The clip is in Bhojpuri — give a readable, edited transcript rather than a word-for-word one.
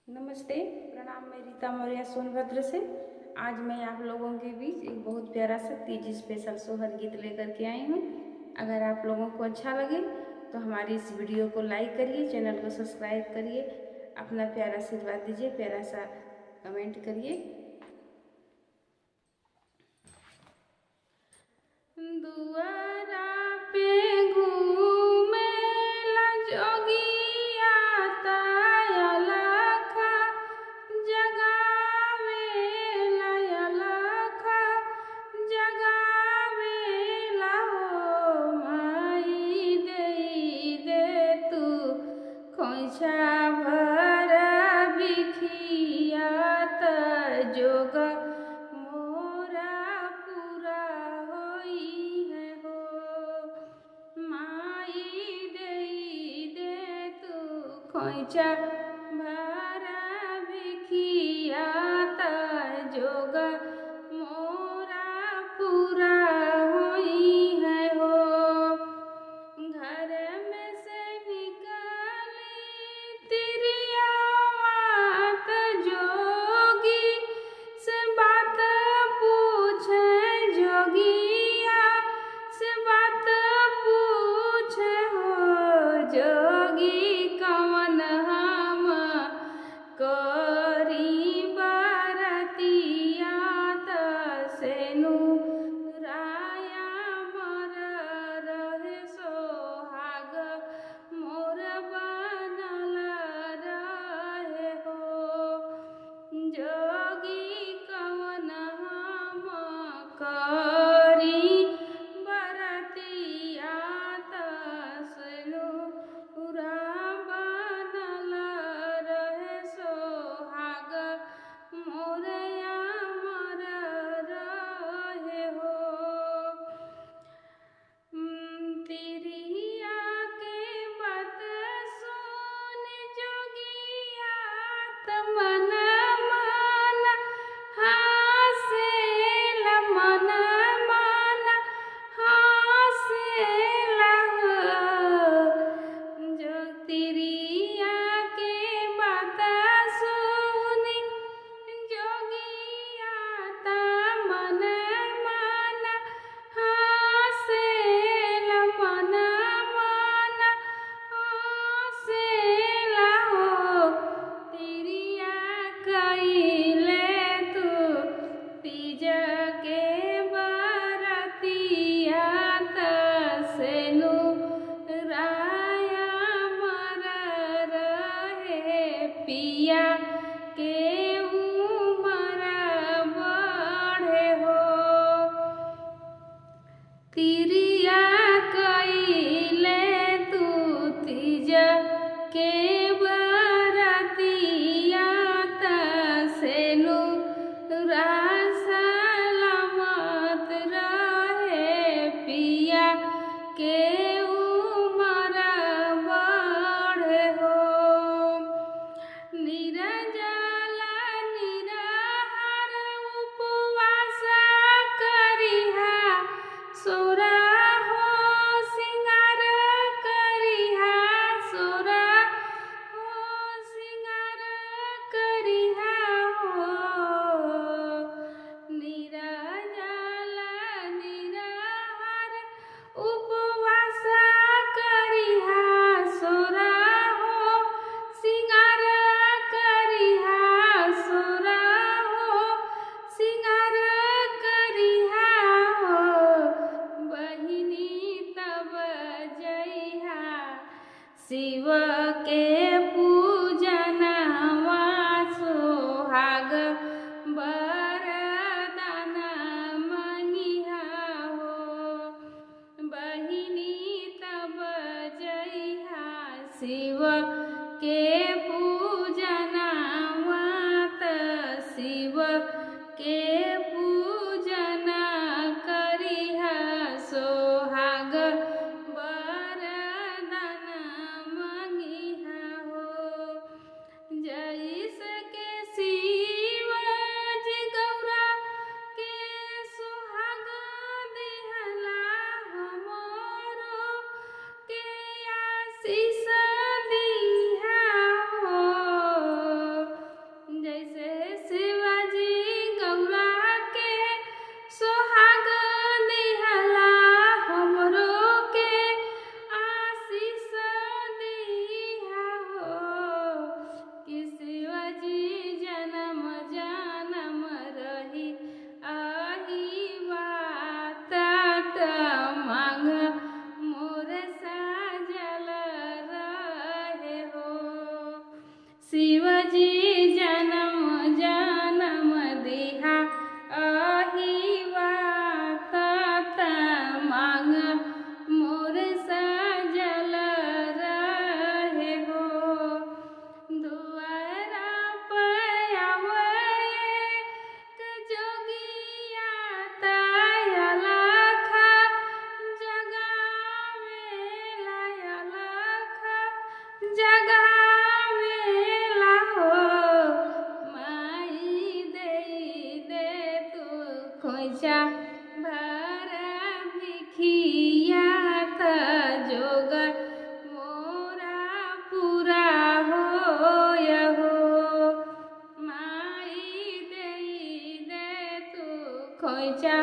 नमस्ते, प्रणाम। मैं रीता मौर्य सोनभद्र से। आज मैं आप लोगों के बीच एक बहुत प्यारा सा तीज स्पेशल सोहर गीत लेकर के आई हूँ। अगर आप लोगों को अच्छा लगे तो हमारी इस वीडियो को लाइक करिए, चैनल को सब्सक्राइब करिए, अपना प्यारा आशीर्वाद दीजिए, प्यारा सा कमेंट करिए। दुआरा पे घूमेला जोगिया अलखा जगावेला, अलखा जगावेला हो। माई देई दे तू खोइछा भर बिखिया त जोग मोरा पूरा होई है हो। माई देई दे तू खोइछा भर बिखिया त जोग मोरा पूरा होई है हो। घर में से निकली तिरिया मात जोगी से बात पूछे, जोगिया से बात पूछे हो। जोगी कवन हम करी बरतिया त सेनु राया मर रहे सोहाग मोर बनल रहे हो। जोगी कवन हम करी बरतिया त सेनु बनल रहे सोहाग मोरया मर रहे हो। तिरिया के बात सुन जोगिया त मन मन हँसेला, मन मन हँसेला हो। जो तिरिया के बात सुनी जोगिया त मन मन हँसेला, मन मन हँसेला हो। तिरिया खोइचा